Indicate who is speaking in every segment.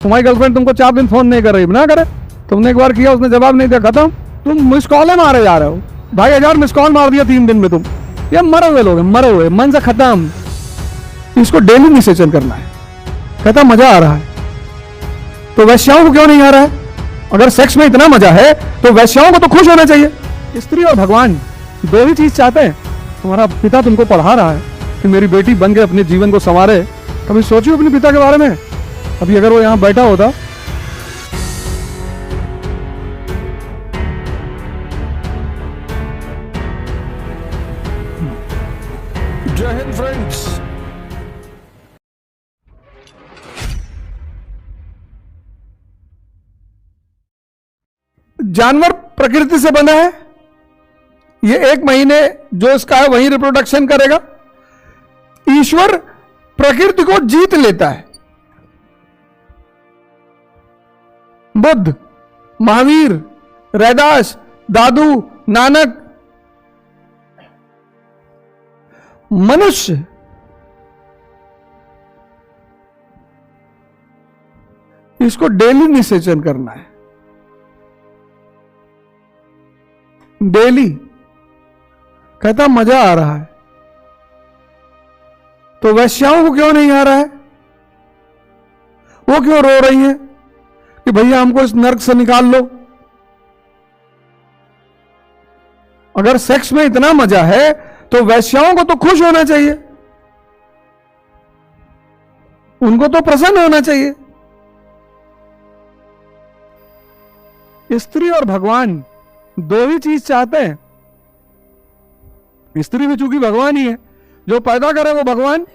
Speaker 1: तुम्हारी गर्लफ्रेंड तुमको 4 दिन फोन नहीं कर रही, ना करे। तुमने एक बार किया, उसने जवाब नहीं दिया, खत्म। तुम मिस कॉल मारे जा रहे हो, 2,500 मिस कॉल मार दिया 3 दिन में तुम। ये मरे हुए लोग हैं, मरे हुए, मन से खत्म। इसको डेली निषेचन करना है। कहता मजा आ रहा है तो वैश्याओं को क्यों नहीं आ रहा है? अगर सेक्स में इतना मजा है तो वैश्याओं को तो खुश होना चाहिए। स्त्री और भगवान दो ही चीज चाहते हैं। तुम्हारा पिता तुमको पढ़ा रहा है कि मेरी बेटी बन के अपने जीवन को संवारे। कभी सोचियो अपने पिता के बारे में? अभी अगर वो यहां बैठा होता। जय हिंद फ्रेंड्स। जानवर प्रकृति से बना है। ये 1 महीने जो इसका है वही रिप्रोडक्शन करेगा। ईश्वर प्रकृति को जीत लेता है। बुद्ध, महावीर, रैदास, दादू, नानक, मनुष्य इसको डेली निषेचन करना है। डेली। कहता मजा आ रहा है तो वैश्याओं को क्यों नहीं आ रहा है? वो क्यों रो रही हैं कि भैया हमको इस नर्क से निकाल लो? अगर सेक्स में इतना मजा है तो वैश्याओं को तो खुश होना चाहिए, उनको तो प्रसन्न होना चाहिए। स्त्री और भगवान दो ही चीज चाहते हैं। स्त्री भी चूंकि भगवान ही है, जो पैदा करे वो भगवान।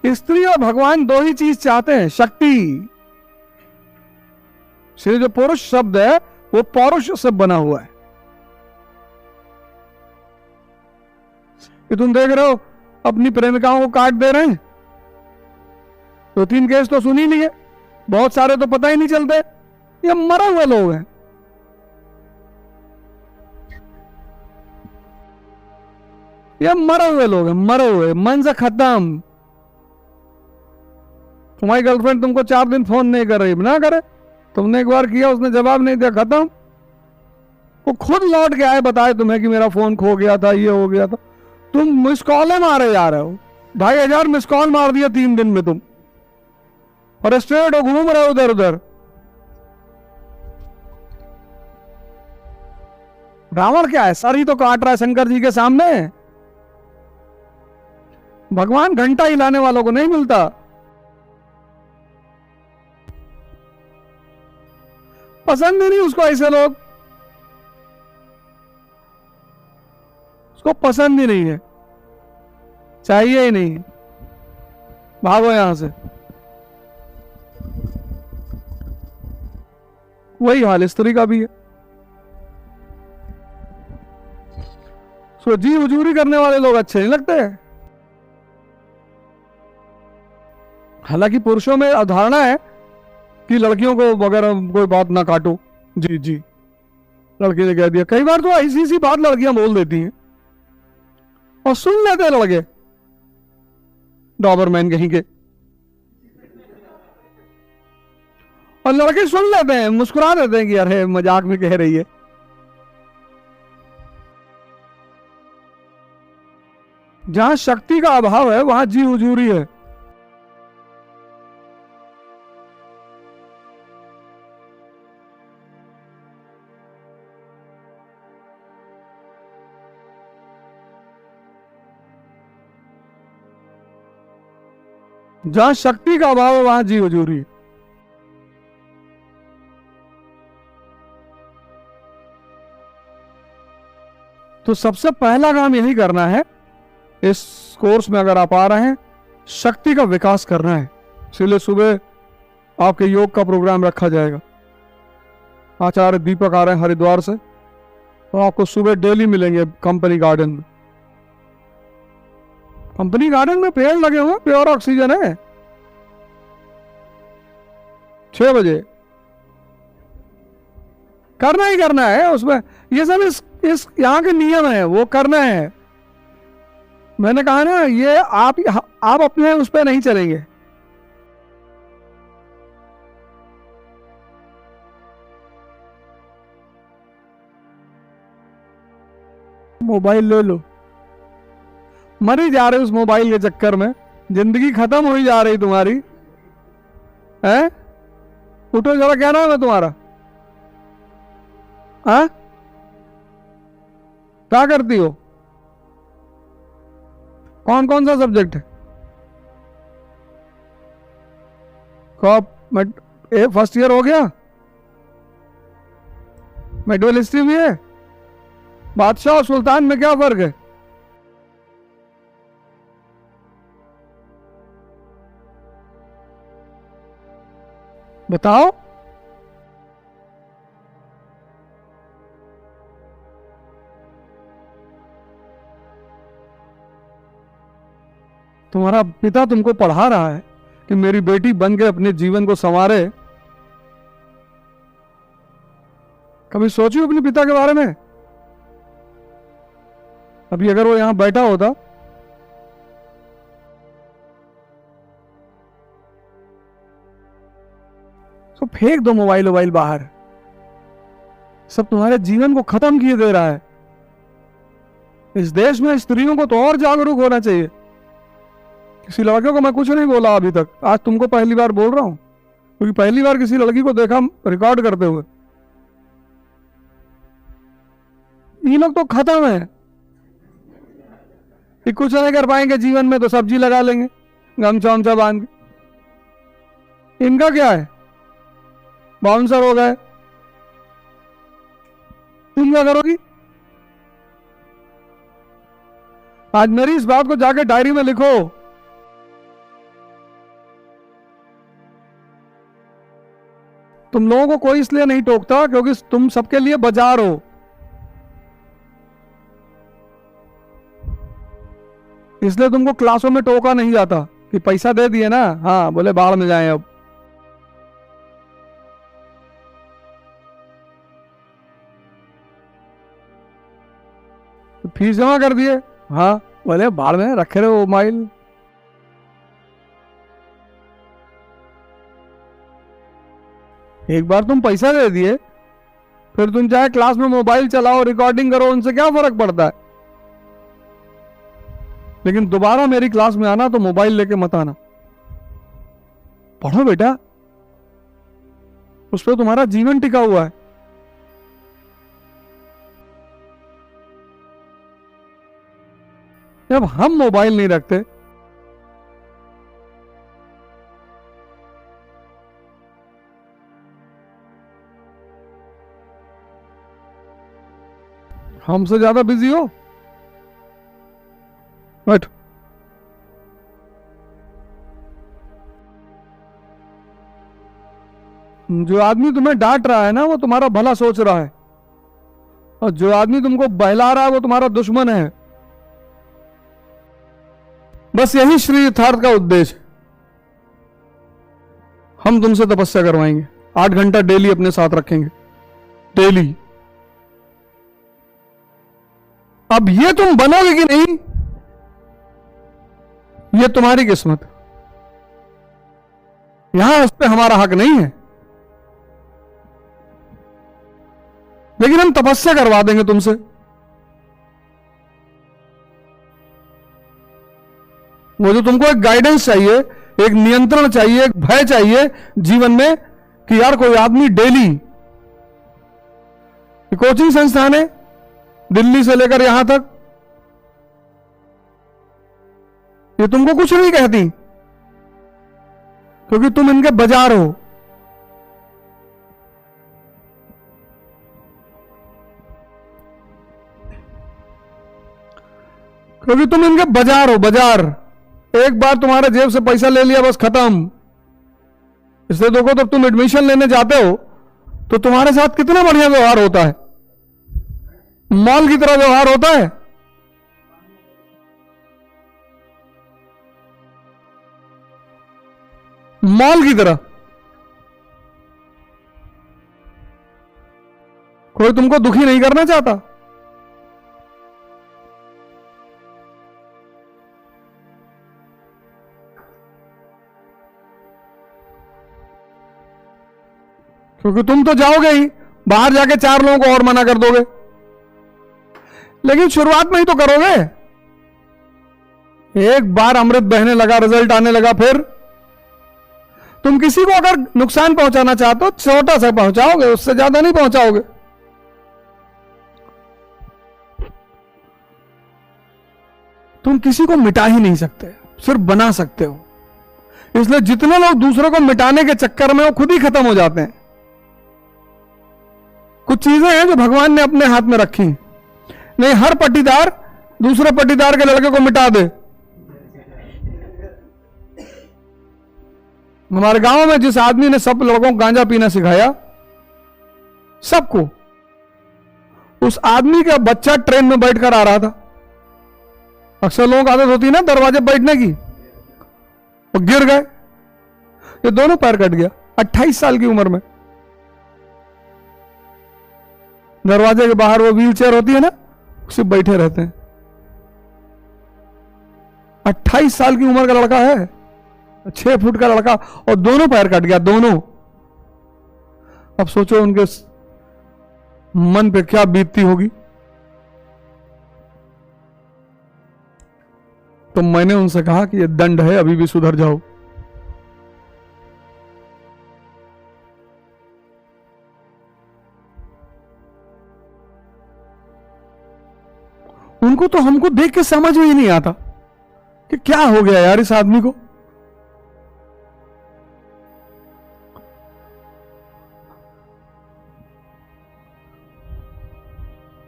Speaker 1: स्त्री और भगवान दो ही चीज चाहते हैं, शक्ति। इसलिए जो पुरुष शब्द है वो पौरुष से बना हुआ है। कि तुम देख रहे हो अपनी प्रेमिकाओं को काट दे रहे हैं, 2-3 केस तो सुन ही लिए, बहुत सारे तो पता ही नहीं चलते। ये मरे हुए लोग हैं। ये मरे हुए लोग हैं, मरे हुए, मन से खत्म। तुम्हारी गर्लफ्रेंड तुमको 4 दिन फोन नहीं कर रही, ना करे। तुमने एक बार किया, उसने जवाब नहीं दिया, खत्म। वो खुद लौट के आए, बताए तुम्हें कि मेरा फोन खो गया था, ये हो गया था। तुम मिस कॉल मारे जा रहे हो, 2,500 मिस कॉल मार दिया 3 दिन में तुम, और स्ट्रेट हो, घूम रहे हो उधर उधर। रावण क्या है, सर ही तो काट रहा है शंकर जी के सामने। भगवान घंटा हिलाने वालों को नहीं मिलता। पसंद ही नहीं उसको ऐसे लोग, उसको पसंद ही नहीं है, चाहिए ही नहीं। भागो यहां से। वही हाल स्त्री का भी है। जी हुजूरी करने वाले लोग अच्छे नहीं लगते। हालांकि पुरुषों में अवधारणा है कि लड़कियों को वगैरह कोई बात ना काटो। जी जी, लड़की ने कह दिया। कई बार तो ऐसी सी बात लड़कियां बोल देती हैं और सुन लेते हैं लड़के, डॉबरमैन कहीं के। और लड़के सुन लेते हैं, मुस्कुरा देते हैं कि अरे मजाक में कह रही है। जहां शक्ति का अभाव है वहां जी हुजूरी है। जहां शक्ति का अभाव है वहां जी हुजूरी। तो सबसे पहला काम यही करना है, इस कोर्स में अगर आप आ रहे हैं, शक्ति का विकास करना है। इसलिए सुबह आपके योग का प्रोग्राम रखा जाएगा। आचार्य दीपक आ रहे हैं हरिद्वार से, तो आपको सुबह डेली मिलेंगे कंपनी गार्डन में। कंपनी गार्डन में पेड़ लगे हुए, प्योर ऑक्सीजन है। 6 बजे करना ही करना है उसमें। ये सब इस यहाँ के नियम है, वो करना है। मैंने कहा ना, ये आप अपने उस पर नहीं चलेंगे। मोबाइल ले लो, मर ही जा रहे उस मोबाइल के चक्कर में, जिंदगी खत्म हो ही जा रही तुम्हारी है। उठो जरा, क्या नाम है तुम्हारा? हाँ, क्या करती हो? कौन कौन सा सब्जेक्ट है? कॉप फर्स्ट ईयर हो गया? मेडिकल हिस्ट्री भी है? बादशाह और सुल्तान में क्या फर्क है? बताओ। तुम्हारा पिता तुमको पढ़ा रहा है कि मेरी बेटी बन के अपने जीवन को संवारे। कभी सोची अपने पिता के बारे में? अभी अगर वो यहां बैठा होता तो फेंक दो मोबाइल वोबाइल बाहर। सब तुम्हारे जीवन को खत्म किए दे रहा है। इस देश में स्त्रियों को तो और जागरूक होना चाहिए। किसी लड़के को मैं कुछ नहीं बोला अभी तक, आज तुमको पहली बार बोल रहा हूं, क्योंकि पहली बार किसी लड़की को देखा रिकॉर्ड करते हुए। ये लोग तो खत्म है, ये कुछ नहीं कर पाएंगे जीवन में, तो सब्जी लगा लेंगे गमछा वमछा बांध के। इनका क्या है, बाउंसर हो गए। तुम क्या करोगी? आज मेरी इस बात को जाके डायरी में लिखो। तुम लोगों को कोई इसलिए नहीं टोकता क्योंकि तुम सबके लिए बाजार हो। इसलिए तुमको क्लासों में टोका नहीं जाता कि पैसा दे दिए ना, हाँ बोले बाढ़ में जाएं अब। तो फीस जमा कर दिए, हाँ बोले बाढ़ में रखे रहे मोबाइल। एक बार तुम पैसा दे दिए, फिर तुम चाहे क्लास में मोबाइल चलाओ, रिकॉर्डिंग करो, उनसे क्या फर्क पड़ता है। लेकिन दोबारा मेरी क्लास में आना तो मोबाइल लेके मत आना। पढ़ो बेटा, उस पर तुम्हारा जीवन टिका हुआ है। जब हम मोबाइल नहीं रखते, हमसे ज्यादा बिजी हो। बैठ। जो आदमी तुम्हें डांट रहा है ना, वो तुम्हारा भला सोच रहा है, और जो आदमी तुमको बहला रहा है वो तुम्हारा दुश्मन है। बस यही श्री यथार्थ का उद्देश्य। हम तुमसे तपस्या करवाएंगे, 8 घंटा डेली अपने साथ रखेंगे, डेली। अब ये तुम बनोगे कि नहीं, ये तुम्हारी किस्मत। यहां उस पर हमारा हक नहीं है, लेकिन हम तपस्या करवा देंगे तुमसे। वो जो तुमको एक गाइडेंस चाहिए, एक नियंत्रण चाहिए, एक भय चाहिए जीवन में कि यार कोई आदमी डेली, कोचिंग संस्थान है दिल्ली से लेकर यहां तक, ये तुमको कुछ नहीं कहती क्योंकि तुम इनके बाजार हो। क्योंकि तुम इनके बाजार हो, बाजार। एक बार तुम्हारे जेब से पैसा ले लिया, बस खत्म। इसलिए देखो, जब तुम एडमिशन लेने जाते हो तो तुम्हारे साथ कितना बढ़िया व्यवहार होता है, मॉल की तरह व्यवहार होता है। मॉल की तरह। कोई तुमको दुखी नहीं करना चाहता। क्योंकि तुम तो जाओगे ही, बाहर जाके 4 लोगों को और मना कर दोगे। लेकिन शुरुआत में ही तो करोगे। एक बार अमृत बहने लगा, रिजल्ट आने लगा, फिर तुम किसी को अगर नुकसान पहुंचाना चाहते हो छोटा सा पहुंचाओगे, उससे ज्यादा नहीं पहुंचाओगे। तुम किसी को मिटा ही नहीं सकते, सिर्फ बना सकते हो। इसलिए जितने लोग दूसरों को मिटाने के चक्कर में वो खुद ही खत्म हो जाते हैं। कुछ चीजें हैं जो भगवान ने अपने हाथ में रखी। नहीं हर पट्टीदार दूसरे पट्टीदार के लड़के को मिटा दे। हमारे गांव में जिस आदमी ने सब लोगों को गांजा पीना सिखाया, सबको, उस आदमी का बच्चा ट्रेन में बैठकर आ रहा था। अक्सर लोगों की आदत होती है ना दरवाजे बैठने की, वो गिर गए, ये दोनों पैर कट गया 28 साल की उम्र में। दरवाजे के बाहर वो व्हील चेयर होती है ना, उसे बैठे रहते हैं। 28 साल की उम्र का लड़का है, 6 फुट का लड़का, और दोनों पैर कट गया, दोनों। अब सोचो उनके मन पे क्या बीतती होगी। तो मैंने उनसे कहा कि यह दंड है, अभी भी सुधर जाओ। उनको तो हमको देख के समझ में ही नहीं आता कि क्या हो गया यार इस आदमी को।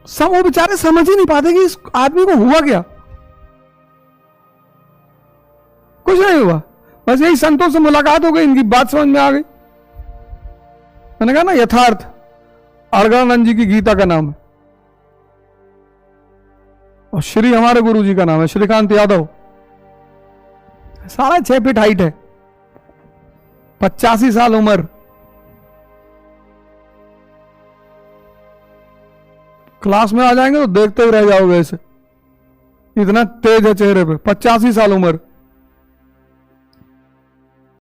Speaker 1: सब वो बेचारे समझ ही नहीं पाते कि इस आदमी को हुआ क्या। कुछ नहीं हुआ, बस यही संतों से मुलाकात हो गई, इनकी बात समझ में आ गई। मैंने कहा ना यथार्थ, अड़गड़ानंद जी की गीता का नाम है, और श्री हमारे गुरु जी का नाम है श्रीकांत यादव। 6.5 फीट हाइट है, 85 साल उम्र। क्लास में आ जाएंगे तो देखते ही रह जाओगे ऐसे, इतना तेज है चेहरे पे। 85 साल उम्र,